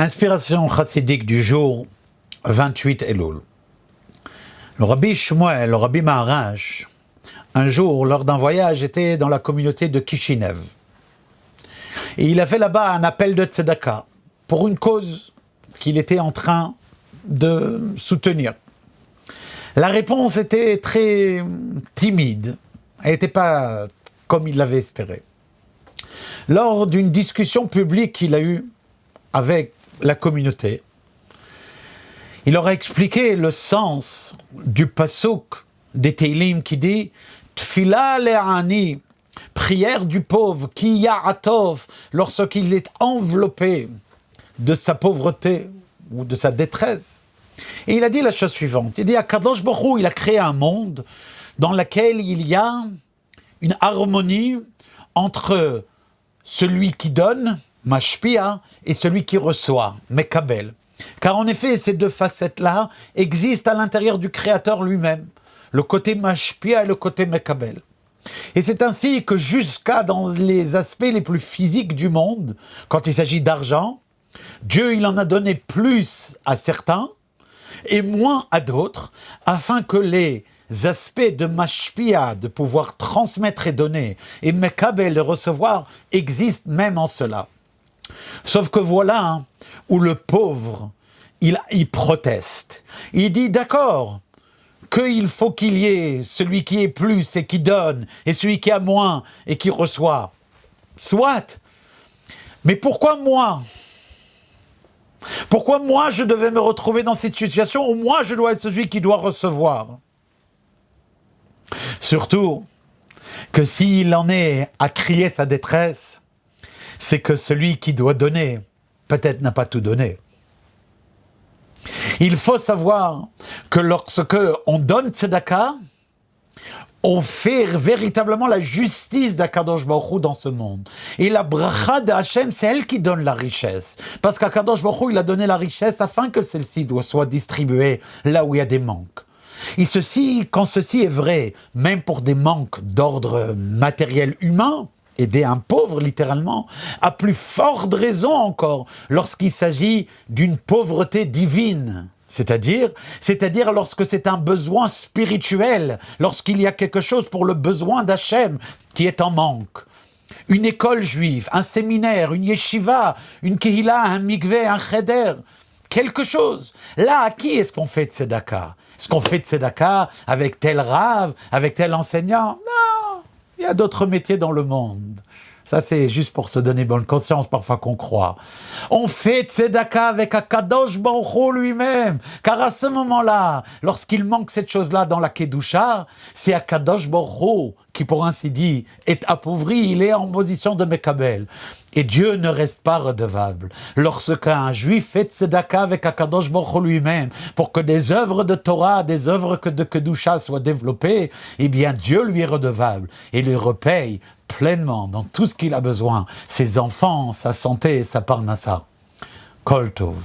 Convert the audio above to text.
Inspiration chassidique du jour 28 Elul. Le rabbi Shmuel, le rabbi Maharash, un jour, lors d'un voyage, était dans la communauté de Kishinev. Et il a fait là-bas un appel de tzedaka pour une cause qu'il était en train de soutenir. La réponse était très timide. Elle n'était pas comme il l'avait espéré. Lors d'une discussion publique qu'il a eue avec la communauté, il leur a expliqué le sens du pasuk des Teilim qui dit « Tfila le'ani » prière du pauvre, qui ya'atov, lorsqu'il est enveloppé de sa pauvreté ou de sa détresse. Et il a dit la chose suivante, il dit à Kadosh Baruch Hu, il a créé un monde dans lequel il y a une harmonie entre celui qui donne, mashpia, et celui qui reçoit, mekabel. Car en effet, ces deux facettes-là existent à l'intérieur du Créateur lui-même, le côté mashpia et le côté mekabel. Et c'est ainsi que jusqu'à dans les aspects les plus physiques du monde, quand il s'agit d'argent, Dieu il en a donné plus à certains et moins à d'autres, afin que les aspects de mashpia, de pouvoir transmettre et donner, et mekabel, de recevoir, existent même en cela. Sauf que voilà où le pauvre, il proteste. Il dit d'accord, qu'il faut qu'il y ait celui qui est plus et qui donne, et celui qui a moins et qui reçoit. Soit. Mais pourquoi moi ? Pourquoi moi je devais me retrouver dans cette situation où moi je dois être celui qui doit recevoir ? Surtout que s'il en est à crier sa détresse, c'est que celui qui doit donner, peut-être n'a pas tout donné. Il faut savoir que lorsque on donne tzedaka, on fait véritablement la justice d'Akadosh Baruch Hu dans ce monde. Et la bracha de Hachem, c'est elle qui donne la richesse. Parce qu'Akadosh Baruch Hu, il a donné la richesse afin que celle-ci soit distribuée là où il y a des manques. Et quand ceci est vrai, même pour des manques d'ordre matériel humain, aider un pauvre, littéralement, à plus forte raison encore, lorsqu'il s'agit d'une pauvreté divine. C'est-à-dire lorsque c'est un besoin spirituel, lorsqu'il y a quelque chose pour le besoin d'Hachem qui est en manque. Une école juive, un séminaire, une yeshiva, une kehila, un mikveh, un cheder, quelque chose. Là, à qui est-ce qu'on fait tzedaka ? Est-ce qu'on fait tzedaka avec tel rave, avec tel enseignant ? Non, il y a d'autres métiers dans le monde. Ça, c'est juste pour se donner bonne conscience, parfois qu'on croit. On fait tzedaka avec Akadosh Baruch Hu lui-même. Car à ce moment-là, lorsqu'il manque cette chose-là dans la Kedusha, c'est Akadosh Baruch Hu qui, pour ainsi dire, est appauvri. Il est en position de Mekabel. Et Dieu ne reste pas redevable. Lorsqu'un juif fait tzedaka avec Akadosh Baruch Hu lui-même, pour que des œuvres de Torah, des œuvres de Kedusha soient développées, eh bien Dieu lui est redevable et lui repaye pleinement dans tout ce qu'il a besoin, ses enfants, sa santé, sa parnassa. Kol Tov.